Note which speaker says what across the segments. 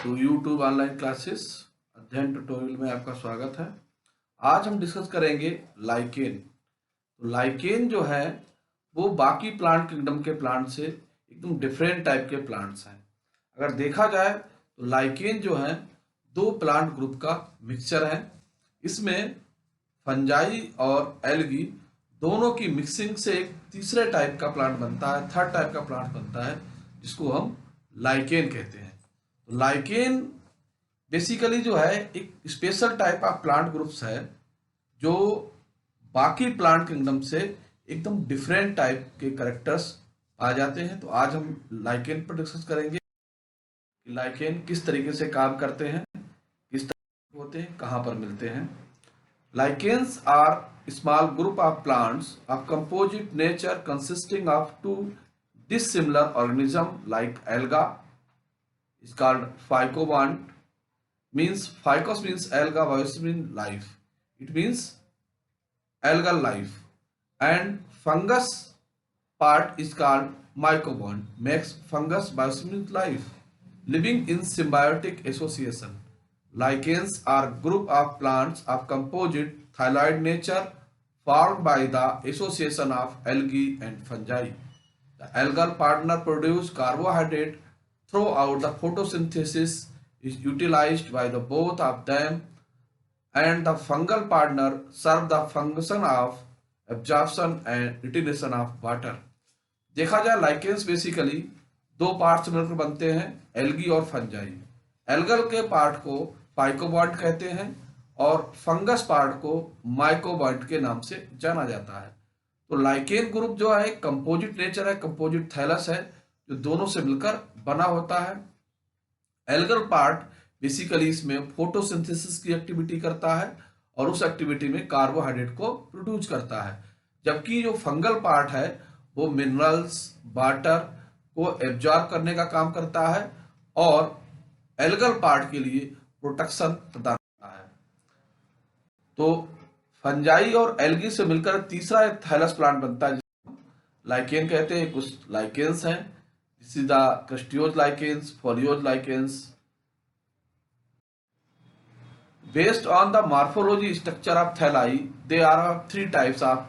Speaker 1: To YouTube online classes अध्ययन tutorial में आपका स्वागत है। आज हम डिस्कस करेंगे लाइकेन। तो लाइकेन जो है वो बाकी प्लांट किंगडम के प्लांट से एकदम डिफरेंट टाइप के प्लांट्स हैं। अगर देखा जाए तो लाइकेन जो है दो प्लांट ग्रुप का मिक्सचर है। इसमें फंजाई और एल्गी दोनों की मिक्सिंग से एक तीसरे टाइप का प्लांट बनता है, थर्ड टाइप का प्लांट बनता है, जिसको हम लाइकेन कहते हैं। तो लाइकेन बेसिकली जो है एक special type of plant groups है जो बाकी प्लांट किंगडम से एकदम डिफरेंट टाइप के करेक्टर्स आ जाते हैं। तो आज हम लाइकेन पर डिस्कस करेंगे कि लाइकेन किस तरीके से काम करते हैं, किस तरह होते हैं, कहाँ पर मिलते हैं। Lichens are small group of plants of composite nature consisting of two dissimilar organisms like alga is called phycobont. Means phycos means alga, bios means life. It means algal life. And fungus part is called mycobont. Makes fungus bios means life. Living in symbiotic association. Lichens are group of plants of composite thyroid nature formed by the association of algae and fungi. The algal partner produce carbohydrate throughout the photosynthesis is utilized by the both of them, and the fungal partner serve the function of absorption and retention of water. देखा जाए lichens basically दो part से मिलकर बनते हैं, algae और fungi. Algal के part को पाइकोबॉन्ट कहते हैं और फंगस पार्ट को माइकोबॉन्ट के नाम से जाना जाता है। तो लाइकेन ग्रुप जो है कंपोजिट नेचर है, कंपोजिट थैलस है जो दोनों से मिलकर बना होता है। एल्गल पार्ट बेसिकली इसमें फोटोसिंथेसिस की एक्टिविटी करता है और उस एक्टिविटी में कार्बोहाइड्रेट को प्रोड्यूस करता है, जबकि जो फंगल पार्ट है वो मिनरल्स, वाटर को एब्जॉर्ब करने का काम करता है और एल्गल पार्ट के लिए प्रोटेक्शन प्रदान करता है। तो फंजाई और एल्गी से मिलकर तीसरा एक थैलस प्लांट बनता है जिसे लाइकेन कहते हैं। कुछ लाइकेन्स हैं, this is the crustose lichens, foliose lichens. Based on the morphology structure of thalli, they are of three types of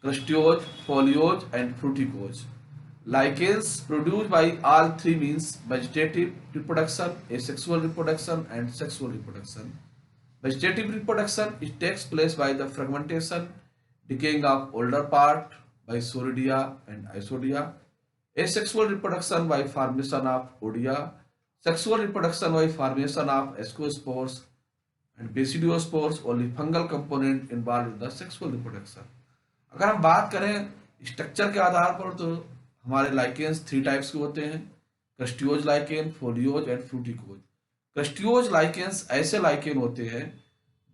Speaker 1: crustose, foliose and fruticose. Lichens produced by all three means vegetative reproduction, asexual reproduction and sexual reproduction. Vegetative reproduction it takes place by the fragmentation, decaying of older part by Soridia and Isodia. Asexual reproduction by formation of Odia. Sexual reproduction by formation of ascospores and basidiospores. Only fungal component involved in the sexual reproduction. अगर हम बात करें structure के आधार पर तो हमारे lichens three types के होते हैं, crustose lichen, foliose and fruticose. Crustose lichens ऐसे लाइकेन होते हैं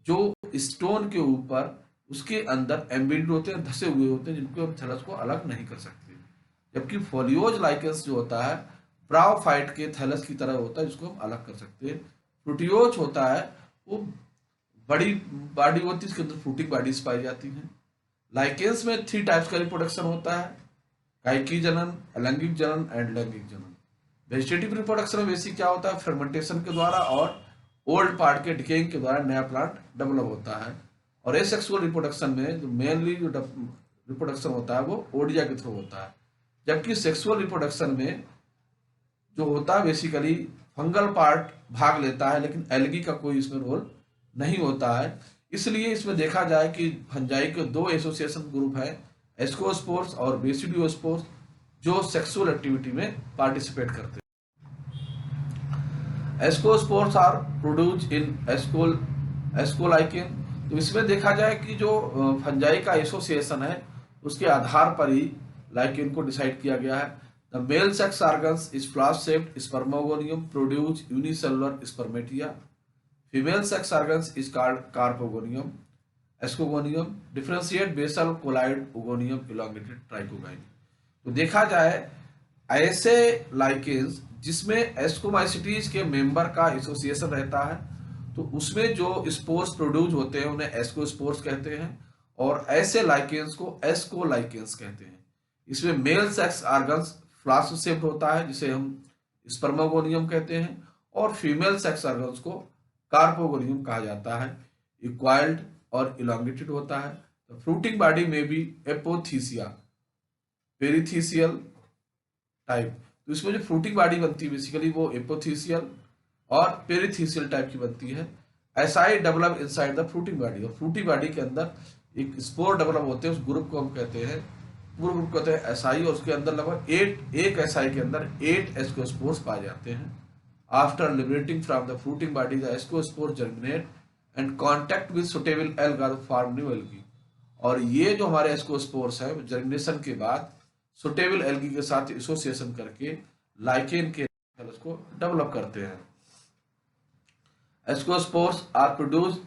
Speaker 1: जो स्टोन के ऊपर उसके अंदर एम्बेडेड होते हैं, धसे हुए होते हैं, जिनको हम थैलस को अलग नहीं कर सकते। जबकि फोलियोज लाइकेन्स जो होता है ब्रायोफाइट के थैलस की तरह होता है, जिसको हम अलग कर सकते हैं। फ्रूटियोज होता है वो बड़ी बॉडी होती है, इसके अंदर फ्रूटिक बॉडीज पाई जाती हैं। लाइकेन्स में थ्री टाइप्स का रिप्रोडक्शन होता है, काइकी जनन, अलैंगिक जनन एंड लैंगिक जनन। वेजिटेटिव रिप्रोडक्शन में बेसिक क्या होता है, फर्मेंटेशन के द्वारा और ओल्ड पार्ट के डिकेइंग के द्वारा नया प्लांट डेवलप होता है। और एसेक्सुअल रिप्रोडक्शन में जो मेनली जो रिप्रोडक्शन होता है वो ओडिया के थ्रू होता है। जबकि सेक्सुअल रिप्रोडक्शन में जो होता है बेसिकली फंगल पार्ट भाग लेता है, लेकिन एल्गी का कोई इसमें रोल नहीं होता है। इसलिए इसमें देखा जाए कि फंजाई के दो एसोसिएशन ग्रुप है, एस्कोस्पोर्स और बेसिडियोस्पोर्स, जो सेक्सुअल एक्टिविटी में पार्टिसिपेट करते हैं। Ascospores are produce in ascolichen. तो इसमें देखा जाए कि जो फंजाई का एसोसिएशन है उसके आधार पर ही लाइकेन को डिसाइड किया गया है। The male sex organs is flask shaped spermogonium produce unicellular spermatia. Female sex organs is called carpogonium. Escogonium differentiate basal colloid ogonium elongated trichogyne. तो देखा जाए ऐसे लाइकेन्स जिसमें एस्कोमाइसिटीज के मेंबर का एसोसिएशन रहता है, तो उसमें जो स्पोर्स प्रोड्यूस होते हैं उन्हें एस्कोस्पोर्स कहते हैं, और ऐसे लाइकेन्स को एस्कोलाइकेन्स कहते हैं। इसमें mail sex organs flask shaped होता है, जिसे हम स्पर्मेगोनियम कहते हैं, और फीमेल सेक्स ऑर्गन्स को कार्पोगोनियम कहा जाता है। इक्वाइल्ड और इलोंगेटेड होता है। तो फ्रूटिंग बॉडी में भी एपोथीसिया, पेरिथीसियल टाइप। तो इसमें जो फ्रूटिंग बॉडी बनती है बेसिकली वो एपोथीसियल और पेरिथीसियल टाइप की बनती है। Acai develop inside the fruiting body, और फ्रूटिंग बॉडी के अंदर एक स्पोर डेवलप होते हैं, उस ग्रुप को हम कहते हैं, पूरे ग्रुप कहते हैं एसाई, और उसके अंदर लगभग एक एसाई के अंदर 8 एस्कोस्पोर्स पाए जाते हैं। After liberating from the fruiting body the ascospore germinate and contact with suitable alga form new algae. और ये जो हमारे एस्कोस्पोर्स है जर्मिनेशन के बाद सुटेबल एल्गी के साथ एसोसिएशन करके लाइकेन के सेल्स को डेवलप करते हैं। Ascospores are produce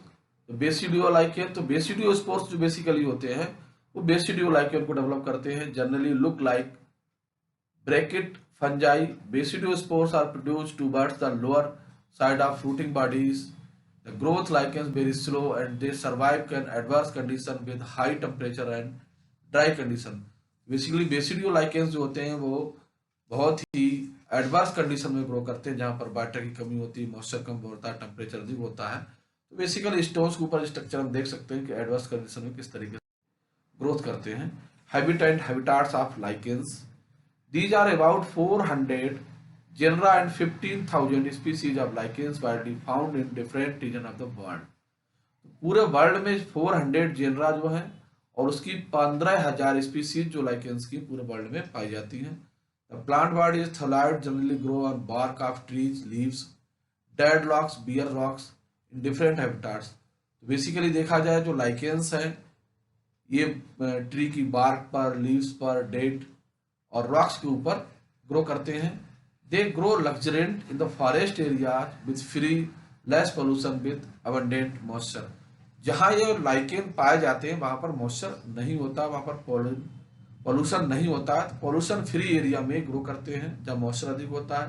Speaker 1: basidiolichen. तो बेसिडियोस्पोर्स जो बेसिकली होते हैं वो बेसिडियोलाइकेन को डेवलप करते हैं। Generally look like bracket fungi. Basidiospores are produced towards the lower side of fruiting bodies. The growth lichens very slow and they survive in adverse condition with high temperature and dry condition. Basically basidiolichens जो होते हैं वो बहुत ही adverse condition में grow करते हैं, जहाँ पर वाटर की कमी होती है, मॉइस्चर कम होता है, टेम्परेचर अधिक होता है। तो बेसिकली स्टोन्स के ऊपर स्ट्रक्चर हम देख सकते हैं कि एडवर्स कंडीशन में किस तरीके से ग्रोथ करते हैं। Habitat and habitats of lichens, these are about 400 genera and 15,000 species of lichens widely found in different region of the world. पूरे वर्ल्ड में 400 जेनरा जो हैं और उसकी 15,000 स्पीसीज जो लाइकेंस की पूरे वर्ल्ड में पाई जाती हैं। The plant body is thalloid, generally grow on bark of trees, leaves, dead rocks, bare rocks in different habitats. तो बेसिकली देखा जाए जो लाइकेंस हैं ये ट्री की बार्क पर, लीव्स पर, डेड और रॉक्स के ऊपर ग्रो करते हैं। They grow luxuriant in the forest areas with free, less pollution with abundant moisture. जहाँ ये लाइकेन पाए जाते हैं वहाँ पर मॉइस्चर नहीं होता, वहाँ पर पोल्यूशन नहीं होता है, पोल्यूशन फ्री एरिया में ग्रो करते हैं जहाँ मॉइस्चर अधिक होता है।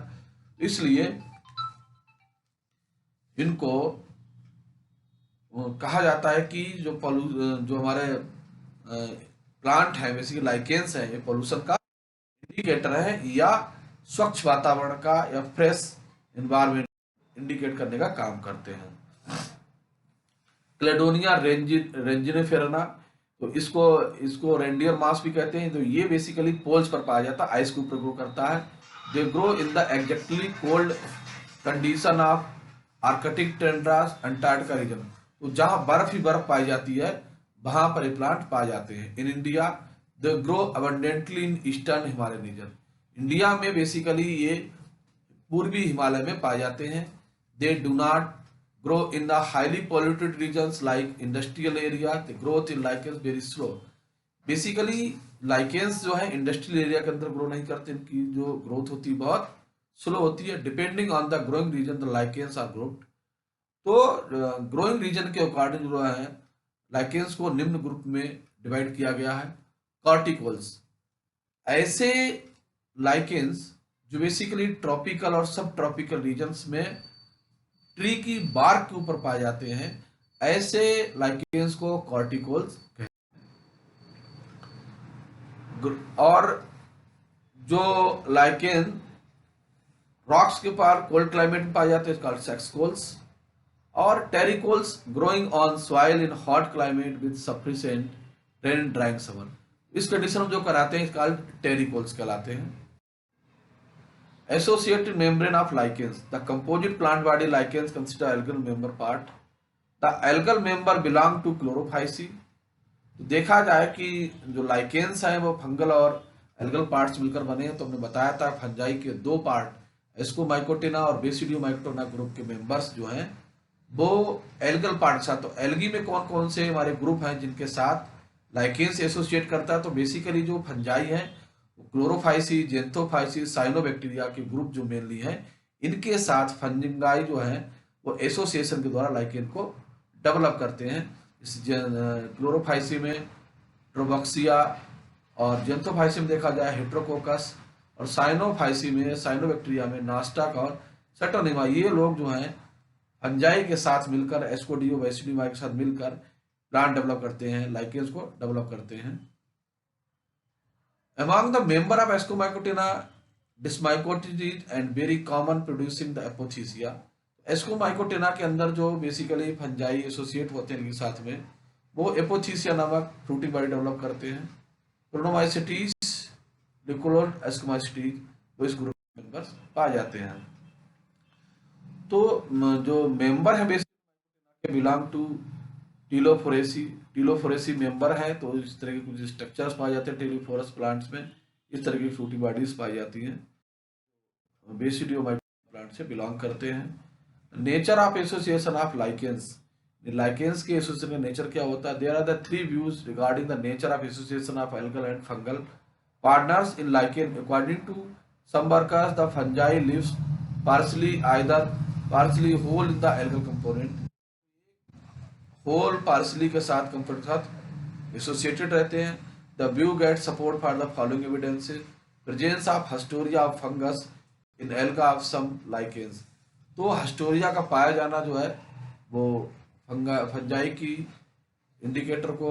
Speaker 1: इसलिए इनको कहा जाता है कि जो हमारे प्लांट है बेसिकली लाइकेन्स है, ये पोल्यूशन का इंडिकेटर है या स्वच्छ वातावरण का या फ्रेश एनवायरनमेंट इंडिकेट करने का काम करते हैं। क्लेडोनिया रेंजिनिफेरना, तो इसको रेंडियर मास भी कहते हैं। तो ये बेसिकली पोल्स पर पाया जाता है, आइस के ऊपर ग्रो करता है। They grow in the exactly cold condition of Arctic tundras Antarctica region. तो जहां बर्फ ही बर्फ पाई जाती है वहां पर ये प्लांट पाए जाते हैं। In India they grow abundantly in eastern Himalaya region. India में बेसिकली ये पूर्वी हिमालय में पाए जाते हैं। They do not grow in the highly polluted regions like industrial area. The growth in lichens very slow. Basically lichens जो है इंडस्ट्रियल एरिया के अंदर ग्रो नहीं करते, इनकी जो ग्रोथ होती है बहुत स्लो होती है। Depending on the growing region the lichens are growth. तो ग्रोइंग रीजन के अकॉर्डिंग जो है लाइकेंस को निम्न ग्रुप में डिवाइड किया गया है। कॉर्टिकोल्स, ऐसे लाइकेंस जो बेसिकली ट्रॉपिकल और सब ट्रॉपिकल रीजन्स में ट्री की बार्क के ऊपर पाए जाते हैं, ऐसे लाइकेंस को कॉर्टिकोल्स कहते हैं। और जो लाइकेन रॉक्स के पार कोल्ड क्लाइमेट में पाए जाते हैं कॉल्ड सेक्सकोल्स। और terricoles growing on soil in hot climate with sufficient rain drying summer. इस कंडीशन में जो कराते हैं कॉल्ड टेरिकोल्स कहलाते हैं। Associated membrane of lichens. The composite plant body lichens consider algal member part. The algal member belong to chlorophyceae. तो देखा जाए कि जो लाइकेंस हैं वो फंगल और एल्गल पार्ट्स मिलकर बने हैं। तो हमने बताया था फंजाई के दो पार्ट एस्कोमाइकोटिना और बेसिडियोमाइकोटिना ग्रुप के मेंबर्स जो हैं वो एल्गल पार्ट के साथ। तो एल्गी में कौन कौन से हमारे ग्रुप हैं जिनके साथ लाइकेंस एसोसिएट करता है? तो बेसिकली जो फंजाई है क्लोरोफाइसी, जेंथोफाइसी, साइनोबैक्टीरिया के ग्रुप जो मेनली हैं, इनके साथ फंजाई जो है वो एसोसिएशन के द्वारा लाइकेन को डेवलप करते हैं। इस क्लोरोफाइसी में ट्रोबक्सिया और जेंथोफाइसी में देखा जाए हेट्रोकोकस और साइनोफाइसी में साइनोबैक्टीरिया में नास्टाक और सेटोनिमा। ये लोग जो हैं फंजाई के साथ मिलकर एस्कोडियो बेसिडियोमा के साथ मिलकर प्लांट डेवलप करते हैं, लाइकेंस को डेवलप करते हैं। Among the member of Ascomycotina discomycetes and very common producing the apothecia. Ascomycotina के अंदर जो बेसिकली फंजाई एसोसिएट होते हैं इनके साथ में, वो एपोथीसिया नामक फ्रूटिंग बॉडी डेवलप करते हैं। प्रोनोमाइसिटीज, डिकोलोड, एस्कोमाइसिटीज, वो इस ग्रुप में मेंबर्स पाए जाते हैं। तो जो मेंबर है बेसिकली बिलोंग टू टीलोफोरेसी। टीलोफोरेसी मेंबर है, तो इस तरह के कुछ स्ट्रक्चर्स पाए जाते हैं टीलोफोरस प्लांट्स में, इस तरह की फ्रूटी बॉडीज पाई जाती हैं, बेसिडियो प्लांट से बिलोंग करते हैं। Nature of association of lichens. Lichens के एसोसिएशन का नेचर क्या होता है? There are the three views regarding the nature of association of algal and fungal partners in lichen. According to some workers, the fungi lives partially whole in the algal component, whole partially के साथ component के साथ associated रहते हैं। The view get support for the following evidences: presence of haustoria of fungus in alga of some lichens. तो haustoria का पाया जाना जो है वो फंजाई की इंडिकेटर को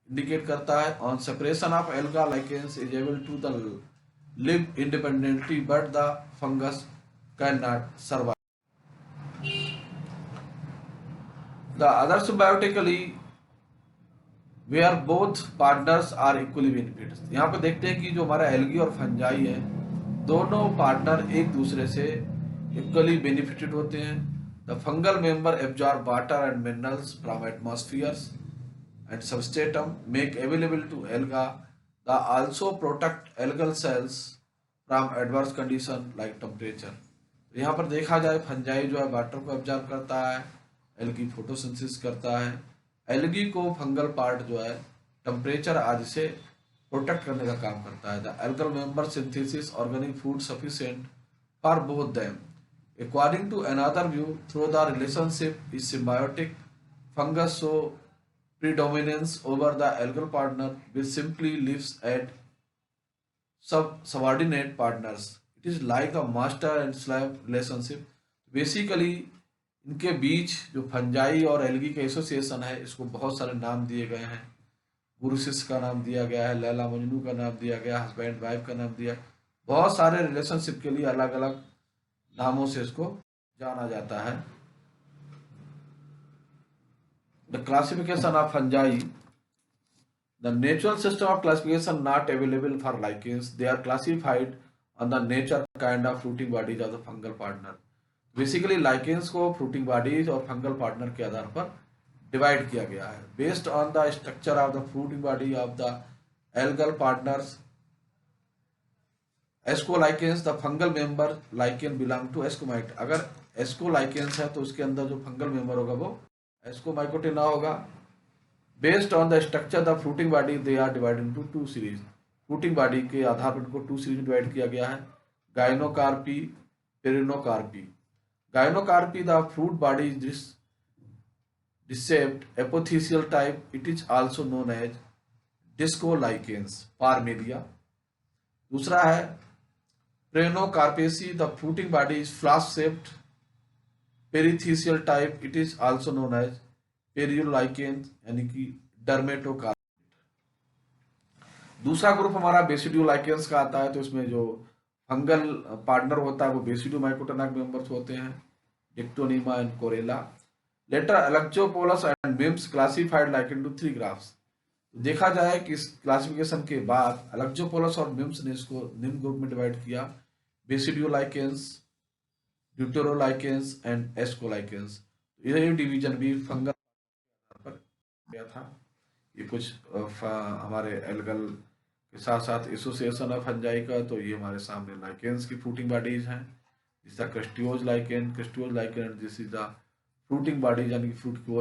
Speaker 1: इंडिकेट करता है। On separation of alga lichens is able to the live independently, but the fungus cannot survive. The other symbiotically where both partners are equally benefits। यहाँ पर देखते हैं कि जो हमारा एल्गी और फंजाई है, दोनों पार्टनर एक दूसरे से इक्वली बेनिफिटेड होते हैं। The fungal member absorb water and minerals from atmospheres and substratum, make available to alga. They also protect algal cells from adverse condition like temperature। तो यहाँ पर देखा जाए फंजाई जो है वाटर को एब्जॉर्ब करता है, एल्गी फोटोसिंथेसिस करता है। एल्गी को फंगल पार्ट जो है टेम्परेचर आदि से प्रोटेक्ट करने का काम करता है। The algal member synthesis organic food sufficient for both them. According to another view, through the relationship is symbiotic, fungus so predominance over the algal partner which simply lives at subordinate partners। It is like a master and slave relationship। Basically इनके बीच जो fungi और algae का association है, इसको बहुत सारे नाम दिए गए हैं। गुरु शिष्य का नाम दिया गया है, लैला मजनू का नाम दिया गया, हस्बैंड वाइफ का नाम दिया। बहुत सारे रिलेशनशिप के लिए अलग अलग नामों से इसको जाना जाता है। The classification of fungi, the natural system of classification not available for lichens, they are classified on the nature kind of fruiting bodies of the fungal partner। Basically lichens को फ्रूटिंग बॉडीज और fungal partner के आधार पर divide किया गया है based on the structure of the fruiting body of the algal partners. Ascolichens, the fungal member lichen belong to ascomycete. अगर ascolichens है तो उसके अंदर जो फंगल मेंबर होगा वो एस्कोमाइकोटेना होगा। Based on the structure the fruiting body they are divided into two series. Fruiting body के आधार पर इनको टू सीरीज में डिवाइड किया गया है: gymnocarpy, pyrenocarpy. Gymnocarpy, the fruit body is disc shaped apothecial type, it is also known as discolichens Parmelia. दूसरा है pyrenocarpeae, the fruiting body is flask shaped perithecial type, it is also known as pyrenolichens यानी कि डर्मेटोकार्पेट। दूसरा group हमारा बेसिडियोलाइकेंस का आता है, तो इसमें जो फंगल पार्टनर होता है वो बेसिडियोमाइकोटेना के मेंबर्स होते हैं, Dictyonema and Corella. Later Alexopoulos and Mims classified like into three groups. देखा जाए कि इस क्लासिफिकेशन के बाद एलेक्जोपोलस और मिम्स ने इसको निम्न ग्रुप में डिवाइड किया: बेसिडियोलाइकेंस, ड्यूटेरोलाइकेंस एंड एस्कोलाइकेंस। ये डिवीजन भी फंगल पर गया था। ये कुछ हमारे एल्गल के साथ साथ एसोसिएशन ऑफ फंजाई का, तो ये हमारे सामने लाइकेंस की फ्रूटिंग बॉडीज हैं। This the crustose lichen, this is the fruiting bodies यानी कि फ्रूट की